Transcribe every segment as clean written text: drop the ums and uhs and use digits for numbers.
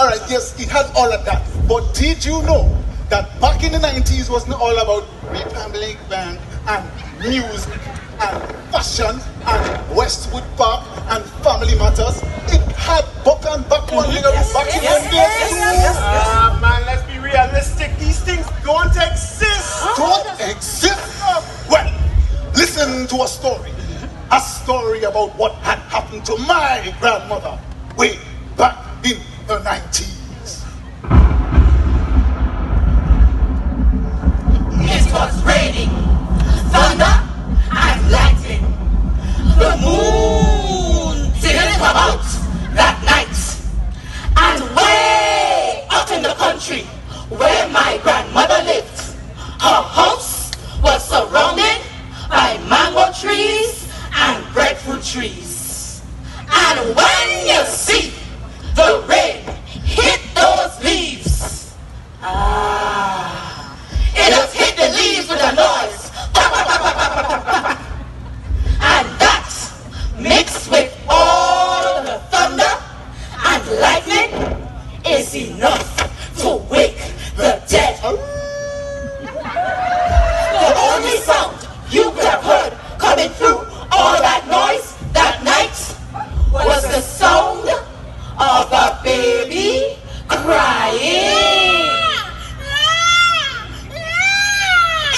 Alright, yes, it had all of that. But did you know that back in the 90s wasn't all about Republic Bank and music and fashion and Westwood Park and family matters? It had buck and back one thing back in them days. Man, let's be realistic. These things don't exist. Don't exist? Well, listen to a story. A story about what had happened to my grandmother way back in the 90s. It was raining, thunder, and lightning. The moon didn't come out that night. And way up in the country where my grandmother lived, her house was surrounded by mango trees and breadfruit trees. And when you see the rain hit those leaves, it just hit the leaves with a noise. And that, mixed with all the thunder and lightning, is enough to wake the dead. The only sound you could have heard coming through all that noise that night was the sound of a baby crying.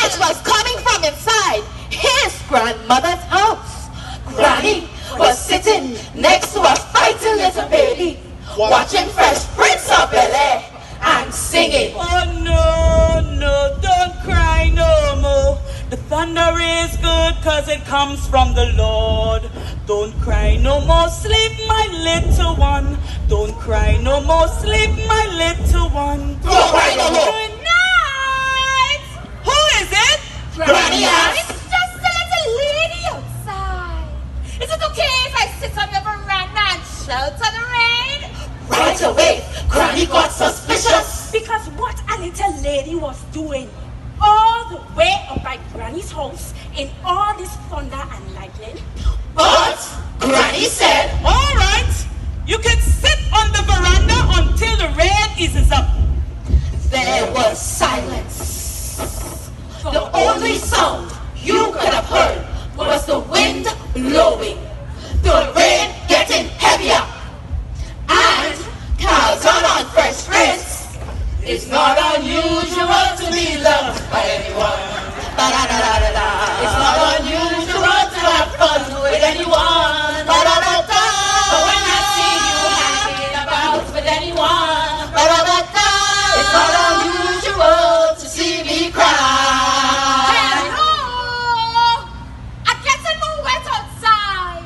It was coming from inside his grandmother's house. Granny was sitting next to a frightened little baby, watching Fresh Prince of Bel-Air and singing. Oh no, don't cry no more. The thunder is good cause it comes from the Lord. Don't cry no more, sleep my little one. Don't cry no more, sleep my little one. Don't cry no more. Good night. Who is it? Granny asked. It's just a little lady outside. Is it okay if I sit on your veranda and shelter the rain? Right away, Granny got suspicious. Because what a little lady was doing all the way up by Granny's house in all this thunder and lightning. But Granny said, All right, you can sit on the veranda until the rain eases up. there was silence. The only sound you could have heard was the wind blowing, the rain getting heavier, and Carlton on Fresh Prince. It's not unusual to be loved by anyone. It's not unusual to have fun with anyone. But when I see you hanging about with anyone, it's not unusual to see me cry. Hello! I'm getting more wet outside.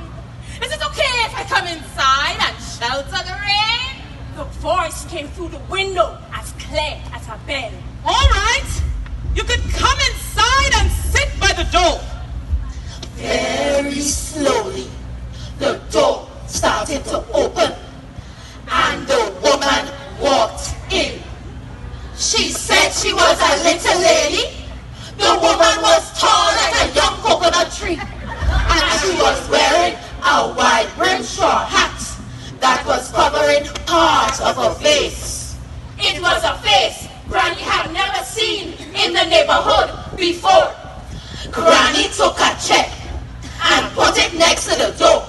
Is it okay if I come inside and shelter the rain? The voice came through the window as clear as a bell. All right, you could come inside and sit by the door. Very slowly, the door started to open, and the woman walked in. She said she was a little lady. The woman was tall like a young coconut tree, and she was wearing a wide-brimmed straw hat that was covering part of her face. It was a face Granny had never seen in the neighborhood before. Granny took a check and put it next to the door